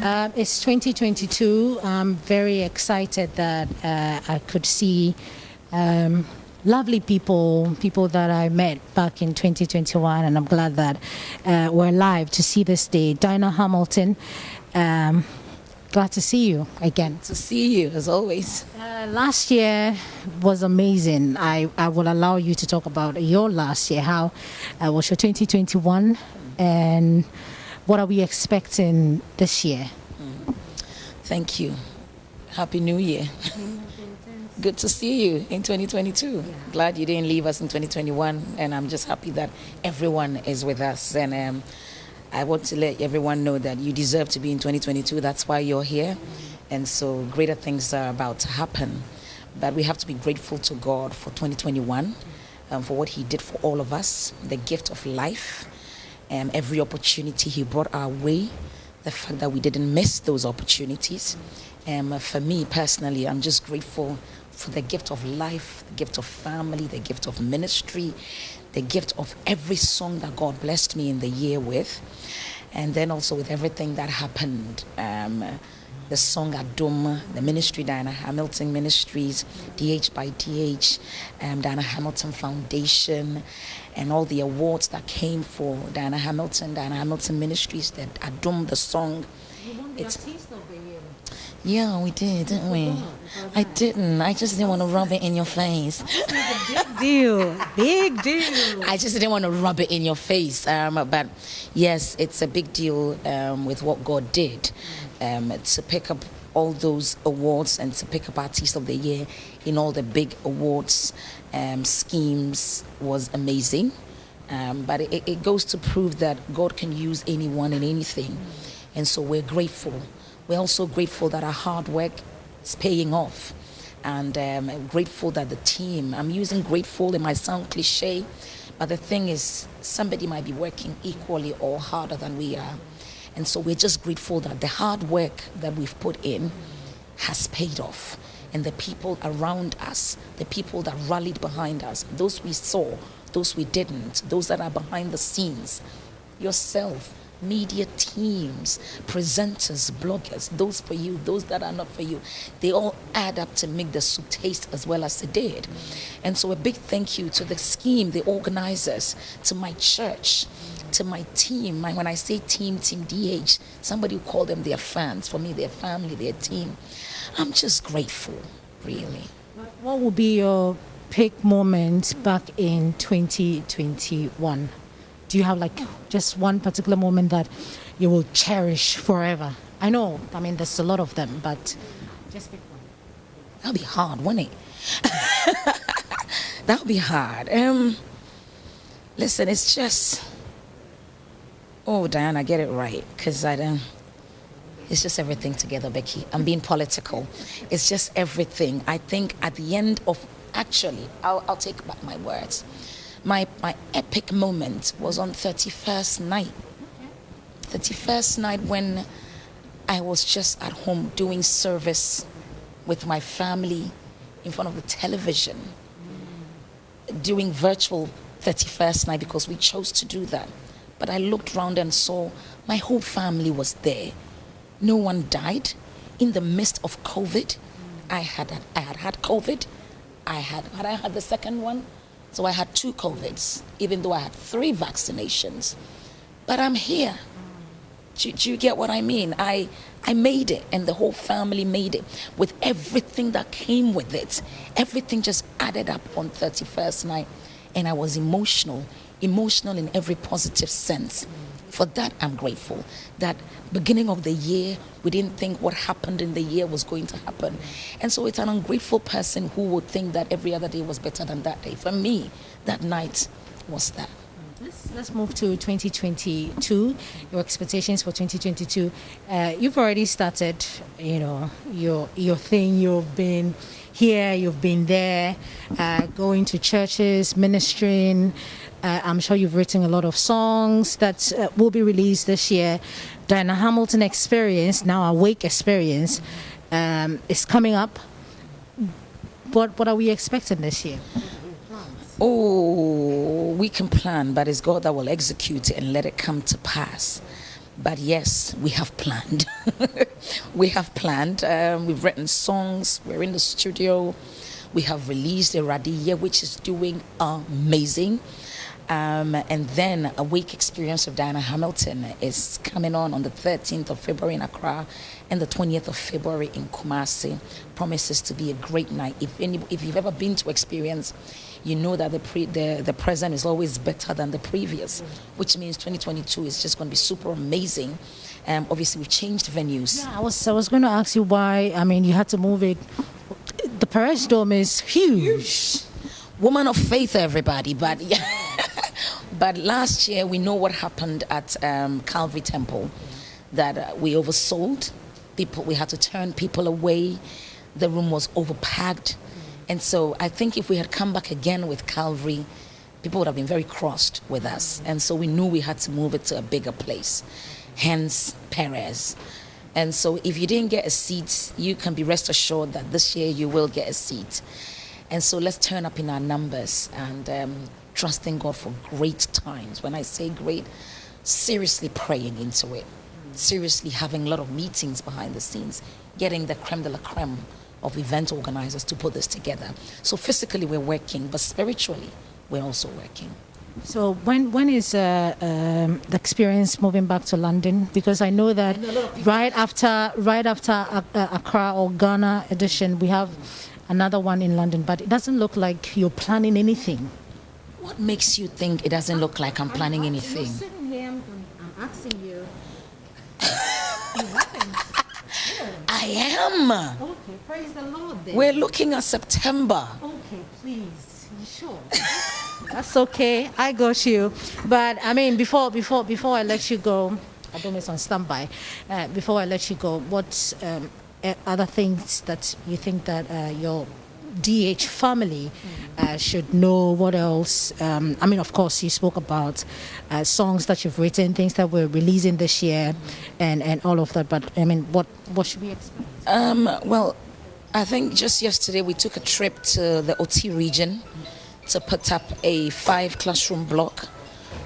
It's 2022. I'm very excited that I could see lovely people that I met back in 2021, and I'm glad that we're live to see this day. Dinah Hamilton, glad to see you again. To see you, as always. Last year was amazing. I will allow you to talk about your last year. How was your 2021, and what are we expecting this year? Thank you. Happy New Year. Good to see you in 2022. Yeah. Glad you didn't leave us in 2021, and I'm just happy that everyone is with us. And I want to let everyone know that you deserve to be in 2022. That's why you're here. And so greater things are about to happen. But we have to be grateful to God for 2021, for what He did for all of us, the gift of life, every opportunity He brought our way, the fact that we didn't miss those opportunities. For me personally, I'm just grateful for the gift of life, the gift of family, the gift of ministry, the gift of every song that God blessed me in the year with, and then also with everything that happened. The song Adum, the ministry, Diana Hamilton Ministries, DH by DH, Diana Hamilton Foundation, and all the awards that came for Diana Hamilton Ministries, that Adum, the song. Yeah, we did, didn't we? I didn't. I just didn't want to rub it in your face. Big deal. Big deal. I just didn't want to rub it in your face. But yes, it's a big deal with what God did. To pick up all those awards and to pick up Artist of the Year in all the big awards schemes was amazing. But it goes to prove that God can use anyone and anything. And so we're grateful. We're also grateful that our hard work is paying off. And I'm grateful that the team, I'm using grateful, it might sound cliche, but the thing is, somebody might be working equally or harder than we are. And so we're just grateful that the hard work that we've put in has paid off. And the people around us, the people that rallied behind us, those we saw, those we didn't, those that are behind the scenes, yourself, media teams, presenters, bloggers, those for you, those that are not for you, they all add up to make the soup taste as well as it did. And so a big thank you to the scheme, the organizers, to my church, to my team. When I say team DH, somebody will call them their fans. For me, their family, their team. I'm just grateful, really. What will be your peak moment back in 2021? Do you have like just one particular moment that you will cherish forever? I know, there's a lot of them, but just pick one. That'll be hard, won't it? That'll be hard. Listen, it's just... Oh, Diana, get it right, because it's just everything together, Becky. I'm being political. It's just everything. I think at the end of... Actually, I'll take back my words. My epic moment was on 31st night. 31st night when I was just at home doing service with my family in front of the television, doing virtual 31st night because we chose to do that. But I looked around and saw my whole family was there. No one died. In the midst of COVID, I had COVID. I had the second one. So I had 2 COVIDs, even though I had 3 vaccinations. But I'm here. Do you get what I mean? I made it, and the whole family made it, with everything that came with it. Everything just added up on 31st night, and I was emotional in every positive sense. For that, I'm grateful. That beginning of the year, we didn't think what happened in the year was going to happen. And so it's an ungrateful person who would think that every other day was better than that day. For me, that night was that. Let's move to 2022. Your expectations for 2022. You've already started, your thing. You've been here, you've been there, going to churches, ministering. I'm sure you've written a lot of songs that will be released this year. Diana Hamilton Experience, now Awake Experience, is coming up. What are we expecting this year? Oh, we can plan, but it's God that will execute it and let it come to pass. But yes, we have planned. We have planned. We've written songs. We're in the studio. We have released a Radiye, which is doing amazing. And then A Wake Experience of Diana Hamilton is coming on the 13th of February in Accra and the 20th of February in Kumasi. Promises to be a great night. If you've ever been to Experience, you know that the present is always better than the previous, which means 2022 is just going to be super amazing. Obviously, we've changed venues. Yeah, I was going to ask you why. I mean, you had to move it. The Perez Dome is huge. Woman of faith, everybody. But yeah. But last year, we know what happened at Calvary Temple, that we oversold. We had to turn people away. The room was overpacked. And so I think if we had come back again with Calvary, people would have been very crossed with us. And so we knew we had to move it to a bigger place, hence Perez. And so if you didn't get a seat, you can be rest assured that this year you will get a seat. And so let's turn up in our numbers and trusting God for great times. When I say great, seriously praying into it, seriously having a lot of meetings behind the scenes, getting the creme de la creme of event organizers to put this together. So physically we're working, but spiritually we're also working. So when is the Experience moving back to London? Because I know that right after Accra or Ghana edition, we have another one in London, but it doesn't look like you're planning anything. What makes you think it doesn't look like I'm planning anything? You're sitting here, I'm asking you. You haven't. I am. Okay, praise the Lord then. We're looking at September. Okay, please. You sure? That's okay. I got you. But I mean, before I let you go, I don't miss on standby. Before I let you go, what other things that you think that your DH family should know? What else? I mean, of course, you spoke about songs that you've written, things that we're releasing this year, and all of that. But I mean, what should we expect? Well, I think just yesterday we took a trip to the OT region to put up a 5-classroom block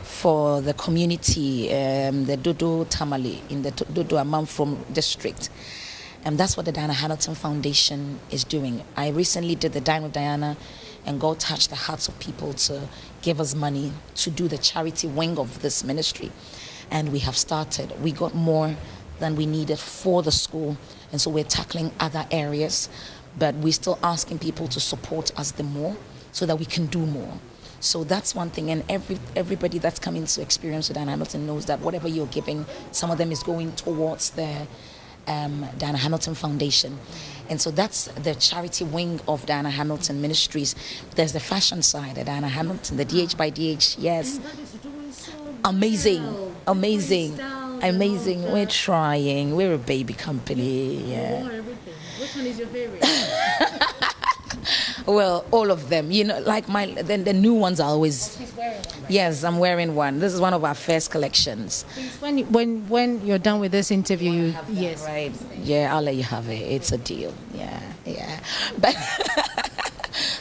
for the community, the Dodo Tamale in the Dodo Amamfrom district. And that's what the Diana Hamilton Foundation is doing. I recently did the Dine with Diana, and God touched the hearts of people to give us money to do the charity wing of this ministry. And we have started. We got more than we needed for the school, and so we're tackling other areas, but we're still asking people to support us the more so that we can do more. So that's one thing, and everybody that's coming to Experience with Diana Hamilton knows that whatever you're giving, some of them is going towards the Diana Hamilton Foundation. And so that's the charity wing of Diana Hamilton Ministries. There's the fashion side of Diana Hamilton, the DH by DH, yes. Amazing, amazing, amazing. We're trying. We're a baby company, yeah. Which one is your favorite? Well, all of them, you know, like the new ones are always. Yes, I'm wearing one. This is one of our first collections. Please, when you're done with this interview, yes, right? Yeah, I'll let you have it. It's a deal. Yeah.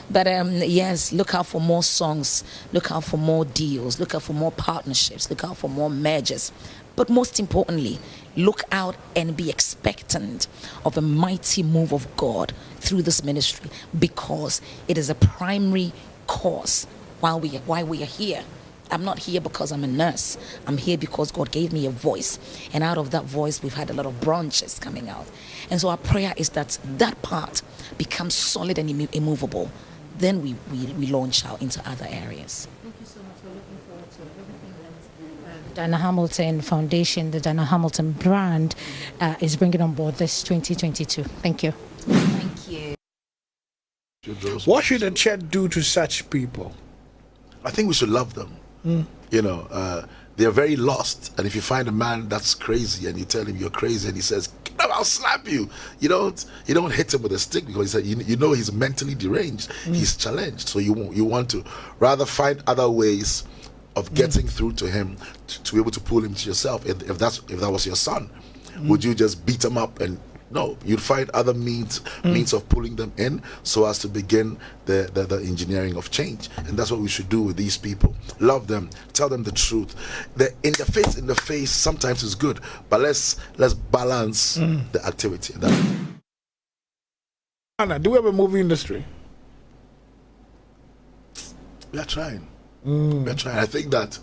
But yes, look out for more songs. Look out for more deals. Look out for more partnerships. Look out for more mergers. But most importantly, look out and be expectant of a mighty move of God through this ministry, because it is a primary cause why we are here. I'm not here because I'm a nurse. I'm here because God gave me a voice. And out of that voice, we've had a lot of branches coming out. And so our prayer is that that part becomes solid and immovable. Then we launch out into other areas. Thank you so much. We're looking forward to everything that the Diana Hamilton Foundation, the Diana Hamilton brand, is bringing on board this 2022. Thank you. Thank you. What should a chet do to such people? I think we should love them. You know, they're very lost. And if you find a man that's crazy and you tell him you're crazy and he says, "Get up, I'll slap you," you don't hit him with a stick, because you know he's mentally deranged. He's challenged. So you want to rather find other ways of getting through to him to be able to pull him to yourself. If that was your son, would you just beat him up and No, you'd find other means of pulling them in so as to begin the engineering of change. And that's what we should do with these people. Love them, tell them the truth. The in the face sometimes is good, but let's balance the activity. Anna, do we have a movie industry? We are trying. We are trying. I think that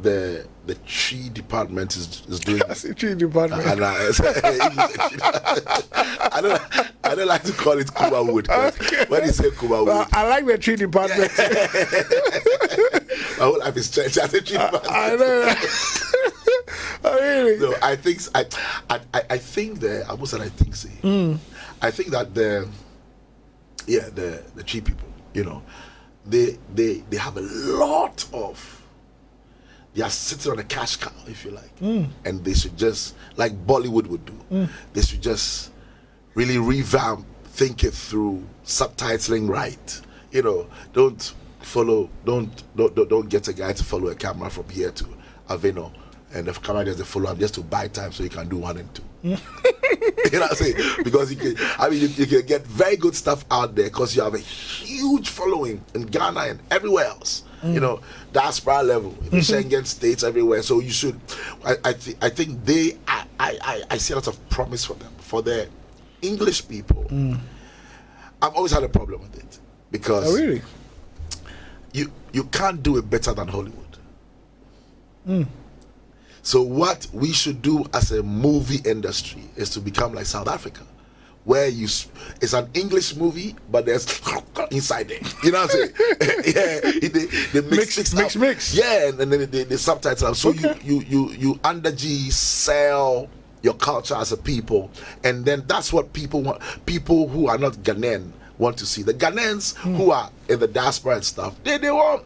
the tree department is doing. That's the tree department. And I don't like to call it Kuba Wood. Okay. When you say Kuba Wood, I like the tree department. my whole life is changed as a tree department. I know. Oh, really? No, I think the I was I think say. I think that the tree people, you know, they have a lot of. They are sitting on a cash cow, if you like, and they should just, like Bollywood would do, they should just really revamp, think it through, subtitling right. You know, don't get a guy to follow a camera from here to Aveno, and the camera doesn't follow him just to buy time so you can do 1 and 2. You know what I'm saying? Because you can get very good stuff out there because you have a huge following in Ghana and everywhere else. You know, diaspora level, in the Schengen states, everywhere. So you should. I think I see a lot of promise for them, for the English people. I've always had a problem with it because really, you can't do it better than Hollywood. So what we should do as a movie industry is to become like South Africa, where it's an English movie, but there's inside there. You know what I'm saying? Yeah, they mix. Yeah, and then they subtitle. So you under G sell your culture as a people, and then that's what people want. People who are not Ghanaian want to see. The Ghanaians who are in the diaspora and stuff, they want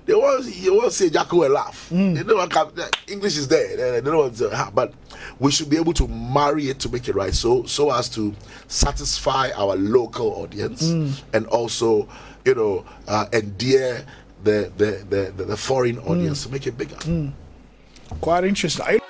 you want to say Jacko and laugh. They don't want English is there. They don't want to, but we should be able to marry it to make it right, so as to satisfy our local audience and also, you know, endear the foreign audience to make it bigger. Quite interesting.